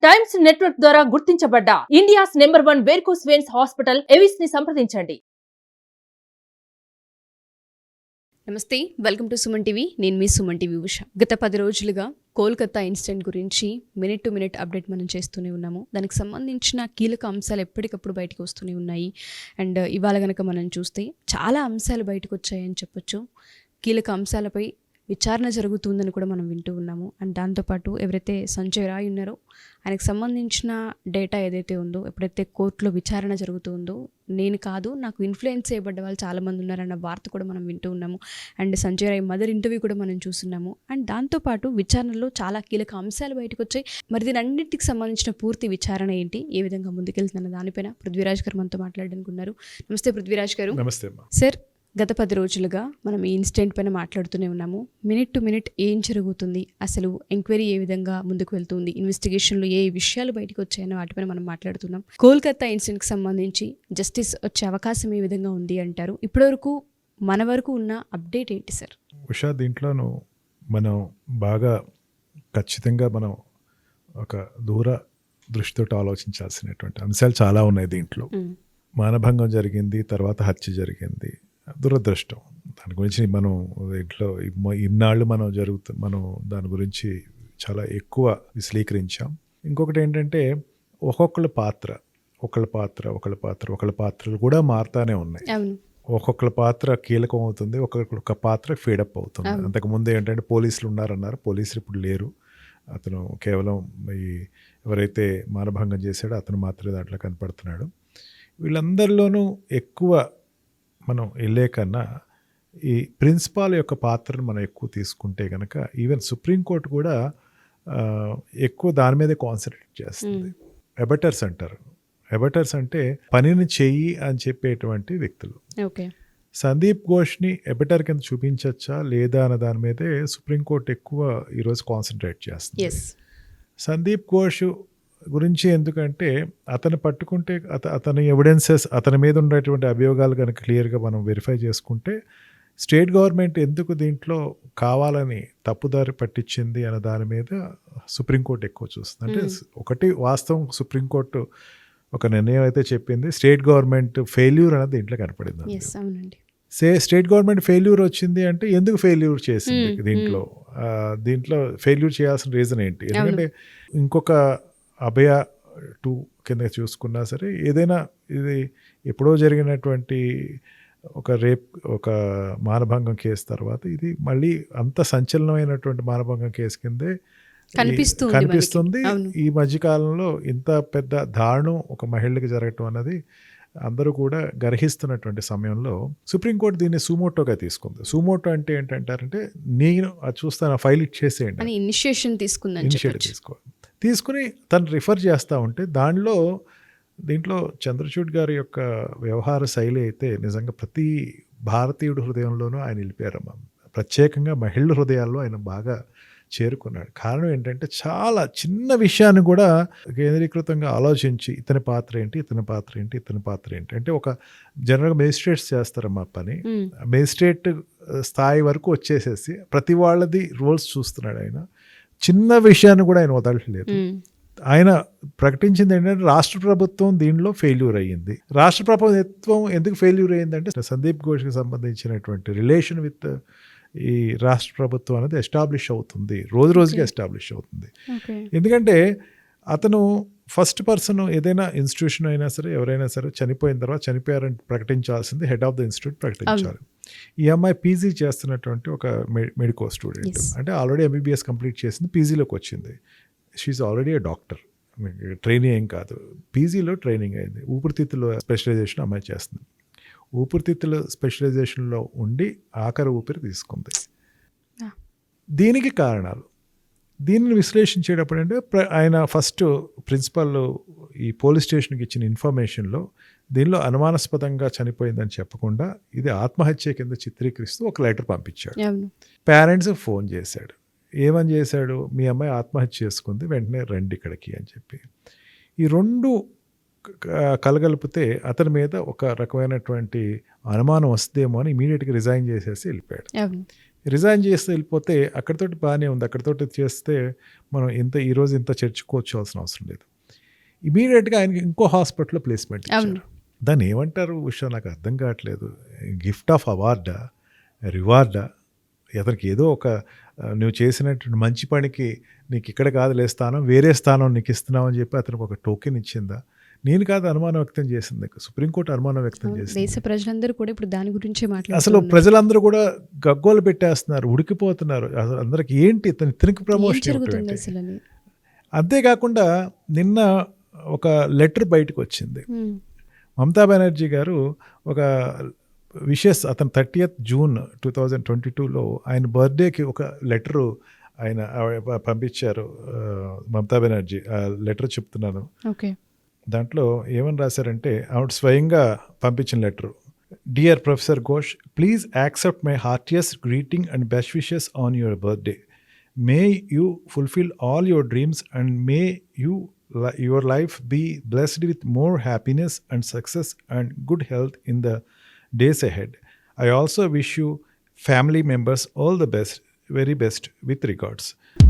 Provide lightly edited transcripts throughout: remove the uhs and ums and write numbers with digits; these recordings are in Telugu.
టైమ్స్ నెట్వర్క్ ద్వారా గుర్తించబడ్డ India's number 1 varicose veins hospital Avis ని సంప్రదించండి. నమస్తే, వెల్కమ్ టు సుమన్ టీవీ. నేను మీ సుమన్ టీవీ ఉష. గత 10 రోజులుగా కోల్కతా ఇన్సిడెంట్ గురించి మినిట్ టు మినిట్ అప్డేట్ మనం చేస్తూనే ఉన్నాము. దానికి సంబంధించిన కీలక అంశాలు ఎప్పటికప్పుడు బయటకు వస్తూనే ఉన్నాయి. అండ్ ఇవాళ కనుక మనం చూస్తే చాలా అంశాలు బయటకు వచ్చాయని చెప్పొచ్చు. కీలక అంశాలపై విచారణ జరుగుతుందని కూడా మనం వింటూ ఉన్నాము. అండ్ దాంతోపాటు ఎవరైతే సంజయ్ రాయ్ ఉన్నారో ఆయనకు సంబంధించిన డేటా ఏదైతే ఉందో, ఎప్పుడైతే కోర్టులో విచారణ జరుగుతుందో, నేను కాదు నాకు ఇన్ఫ్లుయెన్స్ చేయబడ్డ వాళ్ళు చాలామంది ఉన్నారన్న వార్త కూడా మనం వింటూ ఉన్నాము. And Sanjay Roy mother interview కూడా మనం చూస్తున్నాము. అండ్ దాంతోపాటు విచారణలో చాలా కీలక అంశాలు బయటకు వచ్చాయి. మరి దీని అన్నింటికి సంబంధించిన పూర్తి విచారణ ఏంటి, ఏ విధంగా ముందుకెళ్తున్న దానిపైన పృథ్వీరాజ్ గారు మనతో మాట్లాడడానికి ఉన్నారు. నమస్తే పృథ్వీరాజ్ గారు. నమస్తే సార్. గత 10 రోజులుగా మనం ఈ ఇన్సిడెంట్ పైన మాట్లాడుతూనే ఉన్నాము. మినిట్ టు మినిట్ ఏం జరుగుతుంది, అసలు ఎంక్వైరీ ఏ విధంగా ముందుకు వెళ్తుంది, ఇన్వెస్టిగేషన్లో ఏ విషయాలు బయటకు వచ్చాయన్న వాటిపైన మనం మాట్లాడుతున్నాం. కోల్కతా ఇన్సిడెంట్కి సంబంధించి జస్టిస్ వచ్చే అవకాశం ఏ విధంగా ఉంది అంటారు? ఇప్పటివరకు మన వరకు ఉన్న అప్డేట్ ఏంటి సార్? ఉషా, దీంట్లోనూ మనం బాగా ఖచ్చితంగా మనం ఒక దూర దృష్టితో ఆలోచించాల్సినటువంటి అంశాలు చాలా ఉన్నాయి. దీంట్లో మానభంగం జరిగింది, తర్వాత హత్య జరిగింది, దురదృష్టం. దాని గురించి మనం ఇంట్లో ఇన్నాళ్ళు మనం దాని గురించి చాలా ఎక్కువ విశ్లేషించాం. ఇంకొకటి ఏంటంటే ఒకళ్ళ పాత్రలు కూడా మారుతానే ఉన్నాయి. ఒక్కొక్కళ్ళ పాత్ర కీలకం అవుతుంది, ఒక్కొక్క పాత్ర ఫీడప్ అవుతుంది. అంతకుముందు ఏంటంటే పోలీసులు ఉన్నారన్నారు, పోలీసులు ఇప్పుడు లేరు. అతను కేవలం ఎవరైతే మానభంగం చేశాడో అతను మాత్రమే దాంట్లో కనపడుతున్నాడు. వీళ్ళందరిలోనూ ఎక్కువ మనం వెళ్ళే కన్నా ఈ ప్రిన్సిపాల్ యొక్క పాత్రను మనం ఎక్కువ తీసుకుంటే కనుక ఈవెన్ సుప్రీంకోర్టు కూడా ఎక్కువ దాని మీదే కాన్సన్ట్రేట్ చేస్తుంది. ఎబటర్స్ అంటారు. ఎబటర్స్ అంటే పనిని చెయ్యి అని చెప్పేటువంటి వ్యక్తులు. సందీప్ ఘోష్ని ఎబటర్ కింద చూపించచ్చా లేదా అన్న దాని మీదే సుప్రీంకోర్టు ఎక్కువ ఈరోజు కాన్సన్ట్రేట్ చేస్తుంది. సందీప్ ఘోష్ గురించి ఎందుకంటే అతను పట్టుకుంటే అతని ఎవిడెన్సెస్, అతని మీద ఉన్నటువంటి అభియోగాలు కనుక క్లియర్గా మనం వెరిఫై చేసుకుంటే స్టేట్ గవర్నమెంట్ ఎందుకు దీంట్లో కావాలని తప్పుదారి పట్టించింది అన్న దాని మీద సుప్రీంకోర్టు ఎక్కువ చూస్తుంది. అంటే ఒకటి వాస్తవం, సుప్రీంకోర్టు ఒక నిర్ణయం అయితే చెప్పింది, స్టేట్ గవర్నమెంట్ ఫెయిల్యూర్ అనేది దీంట్లో కనపడింది. స్టేట్ గవర్నమెంట్ ఫెయిల్యూర్ వచ్చింది అంటే ఎందుకు ఫెయిల్యూర్ చేసింది, దీంట్లో ఫెయిల్యూర్ చేయాల్సిన రీజన్ ఏంటి? ఎందుకంటే ఇంకొక అభయ 2 కింద చూసుకున్నా సరే, ఏదైనా ఇది ఎప్పుడో జరిగినటువంటి ఒక మానభంగం కేసు తర్వాత ఇది మళ్ళీ అంత సంచలనమైనటువంటి మానభంగం కేసు కిందే కనిపిస్తుంది. ఈ మధ్యకాలంలో ఇంత పెద్ద దారుణం ఒక మహిళకి జరగటం అన్నది అందరూ కూడా గర్హిస్తున్నటువంటి సమయంలో సుప్రీంకోర్టు దీన్ని సుమోటోగా తీసుకుంది. సుమోటో అంటే ఏంటంటారంటే, నేను అది చూస్తాను, ఫైల్ ఇచ్చేసేయండి, ఇనిషియేషన్ తీసుకుని తను రిఫర్ చేస్తూ ఉంటే దీంట్లో చంద్రచూడ్ గారి యొక్క వ్యవహార శైలి అయితే నిజంగా ప్రతి భారతీయుడు హృదయంలోనూ ఆయన నిలిపారమ్మ. ప్రత్యేకంగా మహిళల హృదయాల్లో ఆయన బాగా చేరుకున్నాడు. కారణం ఏంటంటే చాలా చిన్న విషయాన్ని కూడా కేంద్రీకృతంగా ఆలోచించి ఇతని పాత్ర ఏంటి అంటే ఒక జనరల్గా మేజిస్ట్రేట్స్ చేస్తారమ్మా పని, మేజిస్ట్రేట్ స్థాయి వరకు వచ్చేసేసి ప్రతి వాళ్ళది రోల్స్ చూస్తున్నాడు ఆయన. చిన్న విషయాన్ని కూడా ఆయన వదలట్లేదు. ఆయన ప్రకటించింది ఏంటంటే రాష్ట్ర ప్రభుత్వం దీనిలో ఫెయిల్యూర్ అయ్యింది. రాష్ట్ర ప్రభుత్వం ఎందుకు ఫెయిల్యూర్ అయ్యిందంటే సందీప్ ఘోష్కి సంబంధించినటువంటి రిలేషన్ విత్ ఈ రాష్ట్ర ప్రభుత్వం అనేది ఎస్టాబ్లిష్ అవుతుంది, రోజుకి ఎస్టాబ్లిష్ అవుతుంది. ఎందుకంటే అతను ఫస్ట్ పర్సన్, ఏదైనా ఇన్స్టిట్యూషన్ అయినా సరే ఎవరైనా సరే చనిపోయిన తర్వాత చనిపోయారని ప్రకటించాల్సింది హెడ్ ఆఫ్ ద ఇన్స్టిట్యూట్ ప్రకటించాలి. ఈ అమ్మాయి పీజీ చేస్తున్నటువంటి ఒక మెడికో స్టూడెంట్, అంటే ఆల్రెడీ ఎంబీబీఎస్ కంప్లీట్ చేసింది, పీజీలోకి వచ్చింది. She already a doctor, training ఏం కాదు, పీజీలో ట్రైనింగ్ అయింది. ఊపిరితిత్తుల స్పెషలైజేషన్ అమ్మాయి చేస్తుంది. ఊపిరితిత్తుల స్పెషలైజేషన్లో ఉండి ఆఖరి ఊపిరి తీసుకుంది. దీనికి కారణాలు, దీనిని విశ్లేషించేటప్పుడు అంటే ఆయన ఫస్ట్ ప్రిన్సిపల్ ఈ పోలీస్ స్టేషన్కి ఇచ్చిన ఇన్ఫర్మేషన్లో దీనిలో అనుమానాస్పదంగా చనిపోయిందని చెప్పకుండా ఇది ఆత్మహత్య కింద చిత్రీకరిస్తూ ఒక లెటర్ పంపించాడు. పేరెంట్స్ ఫోన్ చేశాడు, ఏమని చేశాడు, మీ అమ్మాయి ఆత్మహత్య చేసుకుంది, వెంటనే రండి ఇక్కడికి అని చెప్పి. ఈ రెండు కలగలిపితే అతని మీద ఒక రకమైనటువంటి అనుమానం వస్తేమో అని ఇమీడియట్గా రిజైన్ చేసేసి వెళ్ళిపోయాడు. రిజైన్ చేస్తే వెళ్ళిపోతే అక్కడితోటి బాగానే ఉంది, అక్కడితోటి చేస్తే మనం ఈరోజు ఇంత చర్చకోవాల్సిన అవసరం లేదు. ఇమీడియట్గా ఆయనకి ఇంకో హాస్పిటల్లో ప్లేస్మెంట్ ఇచ్చారు. దాన్ని ఏమంటారు ఉషా, నాకు అర్థం కావట్లేదు. గిఫ్ట్ ఆఫ్ అవార్డా, రివార్డా? అతనికి ఏదో ఒక నువ్వు చేసినటువంటి మంచి పనికి నీకు ఇక్కడ కాదులే స్థానం, వేరే స్థానం నీకు ఇస్తున్నావు అని చెప్పి అతనికి ఒక టోకెన్ ఇచ్చిందా? నేను కాదు అనుమానం వ్యక్తం చేసింది, సుప్రీంకోర్టు అనుమానం వ్యక్తం చేసింది. దేశ ప్రజలందరూ కూడా ఇప్పుడు దాని గురించి మాట్లాడుతున్నారు. అసలు ప్రజలందరూ కూడా గగ్గోలు పెట్టేస్తున్నారు, ఉడికిపోతున్నారు. అసలు అందరికి ఏంటి ఇతనికి ప్రమోషన్. అంతేకాకుండా నిన్న ఒక లెటర్ బయటకు వచ్చింది. మమతా బెనర్జీ గారు ఒక విషెస్, అతను 30th June 2022లో ఆయన బర్త్డేకి ఒక లెటరు ఆయన పంపించారు మమతా బెనర్జీ. ఆ లెటర్ చెప్తున్నాను. ఓకే. దాంట్లో ఏమని రాశారంటే, ఆవిడ స్వయంగా పంపించిన letter. Dear professor Ghosh, please accept my heartiest greeting and best wishes on your birthday. May you fulfil all your dreams and May your life be blessed with more happiness and success and good health in the days ahead. I also wish you family members all the best, very best with regards,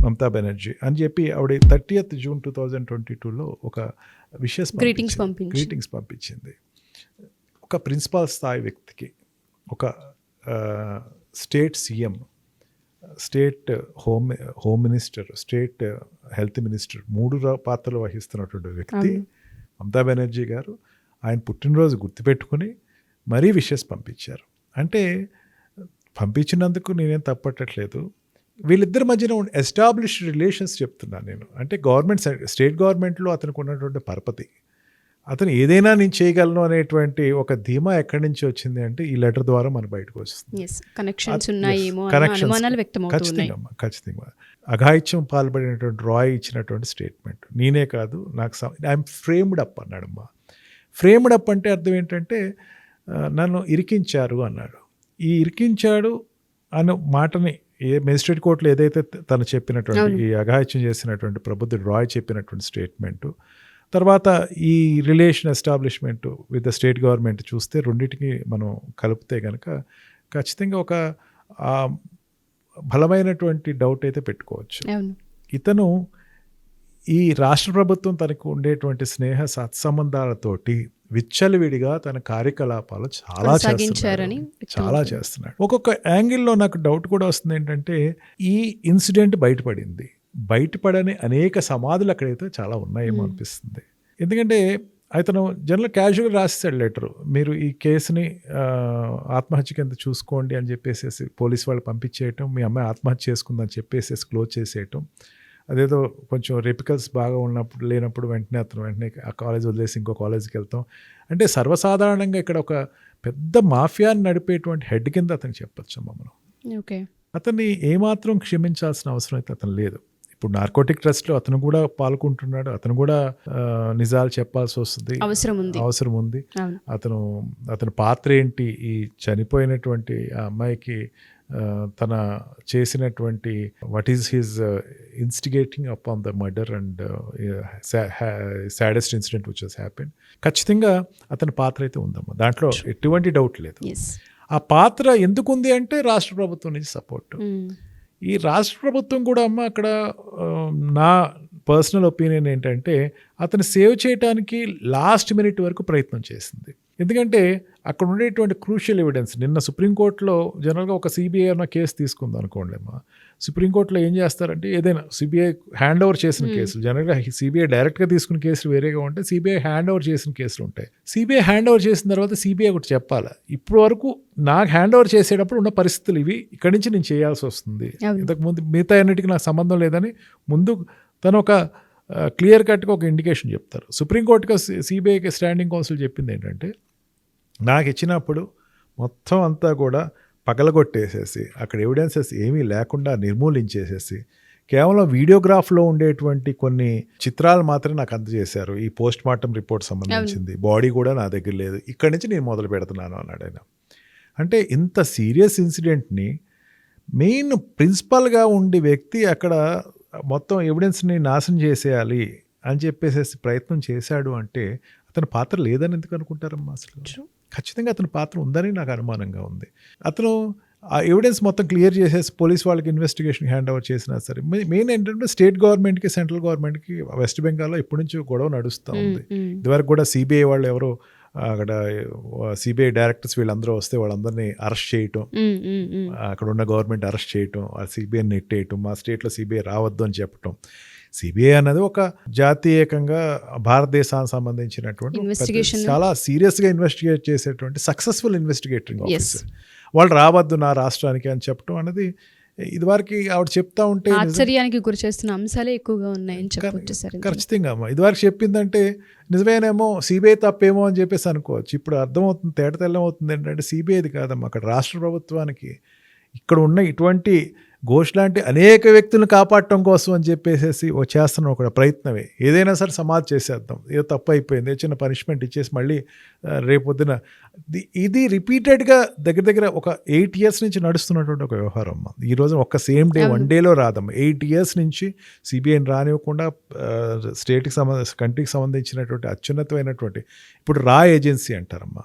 Mamata Banerjee అని చెప్పి ఆవిడ 30th June 2022లో ఒక విషెస్ గ్రీటింగ్స్ పంపించింది. ఒక ప్రిన్సిపాల్ స్థాయి వ్యక్తికి, ఒక state CM, state home minister, state health minister, 3 పాత్రలు వహిస్తున్నటువంటి వ్యక్తి మమతా బెనర్జీ గారు ఆయన పుట్టినరోజు గుర్తుపెట్టుకుని మరీ విషెస్ పంపించారు. అంటే పంపించినందుకు నేనేం తప్పట్టట్లేదు. వీళ్ళిద్దరి మధ్యన ఎస్టాబ్లిష్డ్ రిలేషన్స్ చెప్తున్నాను నేను. అంటే స్టేట్ గవర్నమెంట్లో అతనికి ఉన్నటువంటి పరపతి, అతను ఏదైనా నేను చేయగలను అనేటువంటి ఒక ధీమా ఎక్కడి నుంచి వచ్చింది అంటే ఈ లెటర్ ద్వారా మనకు బయటకు వస్తుంది. ఖచ్చితంగా అఘాయిత్యం పాల్పడినటువంటి రాయ్ ఇచ్చినటువంటి స్టేట్మెంట్. నేనే కాదు, నాకు ఐఎమ్ ఫ్రేమ్డ్ అప్ అన్నాడమ్మా. ఫ్రేమ్డ్ అప్ అంటే అర్థం ఏంటంటే నన్ను ఇరికించారు అన్నాడు. ఈ ఇరికించాడు అనే మాటని మెజిస్ట్రేట్ కోర్టులో ఏదైతే తను చెప్పినటువంటి ఈ అఘాయిత్యం చేసినటువంటి ప్రబుద్ధుడు రాయ్ చెప్పినటువంటి స్టేట్మెంటు, తర్వాత ఈ relation establishment with the state government చూస్తే రెండింటికి మనం కలిపితే కనుక ఖచ్చితంగా ఒక బలమైనటువంటి డౌట్ అయితే పెట్టుకోవచ్చు. ఇతను ఈ రాష్ట్ర ప్రభుత్వం తనకు ఉండేటువంటి స్నేహ సత్సంబంధాలతోటి విచ్చలవిడిగా తన కార్యకలాపాలు చాలా చేస్తున్నాడు. ఒక్కొక్క యాంగిల్లో నాకు డౌట్ కూడా వస్తుంది ఏంటంటే, ఈ ఇన్సిడెంట్ బయటపడని అనేక సమాధులు అక్కడైతే చాలా ఉన్నాయేమో అనిపిస్తుంది. ఎందుకంటే అతను జనరల్ క్యాజువల్ రాసేసాడు లెటరు, మీరు ఈ కేసుని ఆత్మహత్య కింద చూసుకోండి అని చెప్పేసి పోలీసు వాళ్ళు పంపించేయటం, మీ అమ్మాయి ఆత్మహత్య చేసుకుందని చెప్పేసి క్లోజ్ చేసేయటం. అదేదో కొంచెం రెపికల్స్ బాగా లేనప్పుడు వెంటనే ఆ కాలేజ్ వదిలేసి ఇంకో కాలేజీకి వెళ్తాం. అంటే సర్వసాధారణంగా ఇక్కడ ఒక పెద్ద మాఫియాని నడిపేటువంటి హెడ్ కింద అతను చెప్పచ్చు మనం. ఓకే. అతన్ని ఏమాత్రం క్షమించాల్సిన అవసరం అయితే అతను లేదు. ఇప్పుడు నార్కోటిక్ ట్రస్ట్లో అతను కూడా పాల్గొంటున్నాడు, అతను కూడా నిజాలు చెప్పాల్సి వస్తుంది, అవసరం ఉంది. అతని పాత్ర ఏంటి, ఈ చనిపోయినటువంటి ఆ అమ్మాయికి తన చేసినటువంటి what is his instigating upon the murder and saddest incident which has happened. ఖచ్చితంగా అతని పాత్ర అయితే ఉందమ్మా, దాంట్లో ఎటువంటి డౌట్ లేదు. ఆ పాత్ర ఎందుకు ఉంది అంటే రాష్ట్ర ప్రభుత్వం నుంచి సపోర్ట్. ఈ రాష్ట్ర ప్రభుత్వం కూడా అమ్మ అక్కడ నా పర్సనల్ ఒపీనియన్ ఏంటంటే అతను సేవ్ చేయడానికి లాస్ట్ మినిట్ వరకు ప్రయత్నం చేసింది. ఎందుకంటే అక్కడ ఉండేటువంటి క్రూషియల్ ఎవిడెన్స్ నిన్న సుప్రీంకోర్టులో జనరల్గా ఒక సిబిఐ అన్న కేసు తీసుకుందాం అనుకోండి అమ్మా, సుప్రీంకోర్టులో ఏం చేస్తారంటే ఏదైనా సిబిఐ హ్యాండ్ ఓవర్ చేసిన కేసులు, జనరల్గా సిబిఐ డైరెక్ట్గా తీసుకున్న కేసులు వేరేగా ఉంటాయి, సిబిఐ హ్యాండ్ ఓవర్ చేసిన కేసులు ఉంటాయి. సిబిఐ హ్యాండ్ ఓవర్ చేసిన తర్వాత సిబిఐ ఒకటి చెప్పాలి, ఇప్పుడు వరకు నాకు హ్యాండ్ ఓవర్ చేసేటప్పుడు ఉన్న పరిస్థితులు ఇవి, ఇక్కడి నుంచి నేను చేయాల్సి వస్తుంది, ఇంతకుముందు మిగతా అన్నిటికీ నాకు సంబంధం లేదని ముందు తను ఒక క్లియర్ కట్గా ఒక ఇండికేషన్ చెప్తారు. సుప్రీంకోర్టుగా సిబిఐకి స్టాండింగ్ కౌన్సిల్ చెప్పింది ఏంటంటే, నాకు ఇచ్చినప్పుడు మొత్తం అంతా కూడా పగలగొట్టేసేసి అక్కడ ఎవిడెన్సెస్ ఏమీ లేకుండా నిర్మూలించేసేసి కేవలం వీడియోగ్రాఫ్లో ఉండేటువంటి కొన్ని చిత్రాలు మాత్రమే నాకు అందజేశారు, ఈ పోస్ట్ మార్టం రిపోర్ట్ సంబంధించింది, బాడీ కూడా నా దగ్గర లేదు, ఇక్కడి నుంచి నేను మొదలు పెడుతున్నాను అన్నాడు ఆయన. అంటే ఇంత సీరియస్ ఇన్సిడెంట్ని మెయిన్ ప్రిన్సిపల్గా ఉండి వ్యక్తి అక్కడ మొత్తం ఎవిడెన్స్ని నాశనం చేసేయాలి అని చెప్పేసి ప్రయత్నం చేశాడు అంటే అతని పాత్ర లేదని ఎందుకు అనుకుంటారమ్మా? అసలు ఖచ్చితంగా అతని పాత్ర ఉందని నాకు అనుమానంగా ఉంది. అతను ఆ ఎవిడెన్స్ మొత్తం క్లియర్ చేసేసి పోలీస్ వాళ్ళకి ఇన్వెస్టిగేషన్ హ్యాండ్ ఓవర్ చేసినా సరే, మెయిన్ ఏంటంటే స్టేట్ గవర్నమెంట్కి సెంట్రల్ గవర్నమెంట్కి వెస్ట్ బెంగాల్లో ఎప్పటి నుంచో గొడవ నడుస్తూ ఉంది. ఇదివరకు కూడా సిబిఐ వాళ్ళు ఎవరో అక్కడ సిబిఐ డైరెక్టర్స్ వీళ్ళందరూ వస్తే వాళ్ళందరినీ అరెస్ట్ చేయటం, అక్కడ ఉన్న గవర్నమెంట్ అరెస్ట్ చేయటం, ఆ సిబిఐని నెట్టేయటం, మా స్టేట్లో సిబిఐ రావద్దు అని చెప్పటం. సిబిఐ అన్నది ఒక జాతీయకంగా భారతదేశానికి సంబంధించినటువంటి చాలా సీరియస్గా ఇన్వెస్టిగేట్ చేసేటువంటి సక్సెస్ఫుల్ ఇన్వెస్టిగేటింగ్ ఆఫీసర్. వాళ్ళు రావద్దు నా రాష్ట్రానికి అని చెప్పడం అనేది ఇదివరకు ఆవిడ చెప్తా ఉంటే ఆశ్చర్యానికి గురి చేస్తున్న అంశాలే ఎక్కువగా ఉన్నాయని చెప్పొచ్చు సార్. ఖచ్చితంగా అమ్మా, ఇదివరకు చెప్పిందంటే నిజమేనేమో, సిబిఐ తప్పేమో అని చెప్పేసి అనుకోవచ్చు. ఇప్పుడు అర్థమవుతుంది, తేట తెల్లమవుతుంది ఏంటంటే సిబిఐది కాదమ్మా, అక్కడ రాష్ట్ర ప్రభుత్వానికి ఇక్కడ ఉన్న ఇటువంటి ఘోష్ లాంటి అనేక వ్యక్తులను కాపాడటం కోసం అని చెప్పేసి చేస్తున్న ఒక ప్రయత్నమే. ఏదైనా సరే సమాధి చేసేద్దాం, ఏదో తప్పు అయిపోయింది, చిన్న పనిష్మెంట్ ఇచ్చేసి మళ్ళీ రేపొద్దున ఇది రిపీటెడ్గా దగ్గర ఒక 8 years నుంచి నడుస్తున్నటువంటి ఒక వ్యవహారం అమ్మ. ఈరోజు ఒక్క సేమ్ డే 1 dayలో రాదమ్మా. 8 years నుంచి సిబిఐని రానివ్వకుండా స్టేట్కి కంట్రీకి సంబంధించినటువంటి అత్యున్నతమైనటువంటి ఇప్పుడు రా ఏజెన్సీ అంటారమ్మా,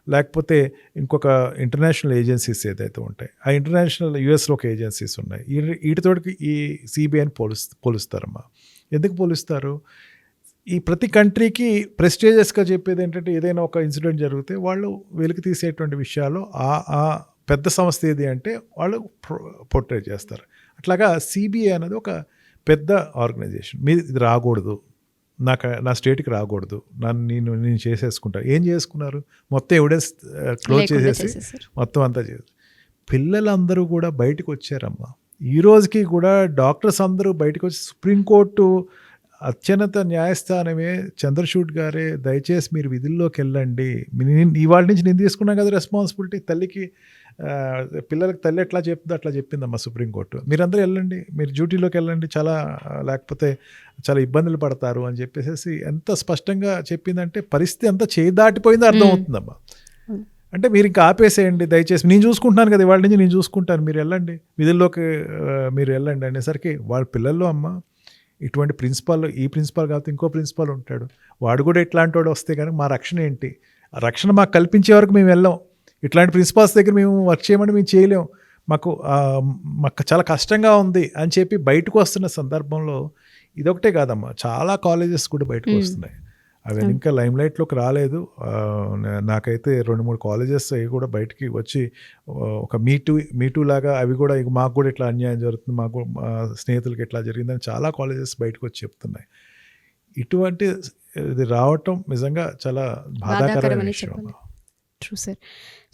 లేకపోతే ఇంకొక ఇంటర్నేషనల్ ఏజెన్సీస్ ఏదైతే ఉంటాయి, ఆ ఇంటర్నేషనల్ యుఎస్లో ఒక ఏజెన్సీస్ ఉన్నాయి, వీటితోటికి ఈ సిబిఐని పోలుస్తారమ్మా. ఎందుకు పోలుస్తారు? ఈ ప్రతి కంట్రీకి ప్రెస్టేజియస్గా చెప్పేది ఏంటంటే ఏదైనా ఒక ఇన్సిడెంట్ జరిగితే వాళ్ళు వెలికి తీసేటువంటి విషయాలు ఆ పెద్ద సంస్థ ఏది అంటే వాళ్ళు పోర్ట్రేట్ చేస్తారు. అట్లాగా సిబిఐ అనేది ఒక పెద్ద ఆర్గనైజేషన్. మీరు ఇది రాకూడదు, నా స్టేట్కి రాకూడదు, నేను చేసేసుకుంటా. ఏం చేసుకున్నారు? మొత్తం ఎవిడెన్స్ క్లోజ్ చేసేసి మొత్తం అంతా చేసి పిల్లలందరూ కూడా బయటకు వచ్చారమ్మా. ఈ రోజుకి కూడా డాక్టర్స్ అందరూ బయటకు వచ్చి సుప్రీంకోర్టు అత్యున్నత న్యాయస్థానమే చంద్రచూడ్ గారే దయచేసి మీరు విధుల్లోకి వెళ్ళండి, ఇవాళ నుంచి నేను తీసుకున్నాను కదా రెస్పాన్సిబిలిటీ, తల్లికి పిల్లలకి తల్లి ఎట్లా చెప్తుందో అట్లా చెప్పిందమ్మా సుప్రీంకోర్టు. మీరందరూ వెళ్ళండి, మీరు డ్యూటీలోకి వెళ్ళండి, లేకపోతే చాలా ఇబ్బందులు పడతారు అని చెప్పేసి ఎంత స్పష్టంగా చెప్పిందంటే పరిస్థితి అంతా చేయి దాటిపోయిందో అర్థమవుతుందమ్మా. అంటే మీరు ఇంకా ఆపేసేయండి దయచేసి, నేను చూసుకుంటున్నాను కదా ఇవాళ నుంచి, నేను చూసుకుంటాను, మీరు వెళ్ళండి విధుల్లోకి, మీరు వెళ్ళండి అనేసరికి వాళ్ళ పిల్లల్లో అమ్మ ఇటువంటి ప్రిన్సిపాల్, ఈ ప్రిన్సిపాల్ కాకపోతే ఇంకో ప్రిన్సిపాల్ ఉంటాడు, వాడు కూడా ఇట్లాంటి వాడు వస్తే కనుక మా రక్షణ ఏంటి? ఆ రక్షణ మాకు కల్పించే వరకు మేము వెళ్ళాం. ఇట్లాంటి ప్రిన్సిపాల్స్ దగ్గర మేము వర్క్ చేయమని మేము చేయలేం, మాకు చాలా కష్టంగా ఉంది అని చెప్పి బయటకు వస్తున్న సందర్భంలో ఇదొకటే కాదమ్మా, చాలా కాలేజెస్ కూడా బయటకు వస్తున్నాయి. అవి ఇంకా లైమ్ లైట్లోకి రాలేదు. నాకైతే 2-3 కాలేజెస్ అవి కూడా బయటికి వచ్చి ఒక మీటూ లాగా అవి కూడా మాకు కూడా ఇట్లా అన్యాయం జరుగుతుంది, మాకు స్నేహితులకి ఇట్లా జరిగిందని చాలా కాలేజెస్ బయటకు వచ్చి చెప్తున్నాయి. ఇటువంటి ఇది రావటం నిజంగా చాలా బాధాకరమైన విషయం. True sir.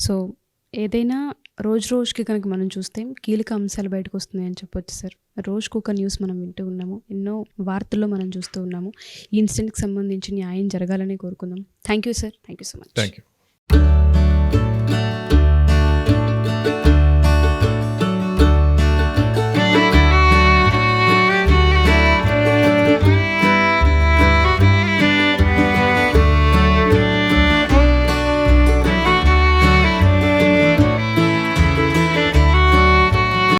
సో ఏదైనా రోజుకి కనుక మనం చూస్తే కీలక అంశాలు బయటకు వస్తున్నాయి అని చెప్పొచ్చు సార్. రోజుకు ఒక న్యూస్ మనం వింటూ ఉన్నాము, ఎన్నో వార్తల్లో మనం చూస్తూ ఉన్నాము. ఈ ఇన్సిడెంట్కి సంబంధించి న్యాయం జరగాలని కోరుకుందాం. Thank you sir, thank you so much. Thank you.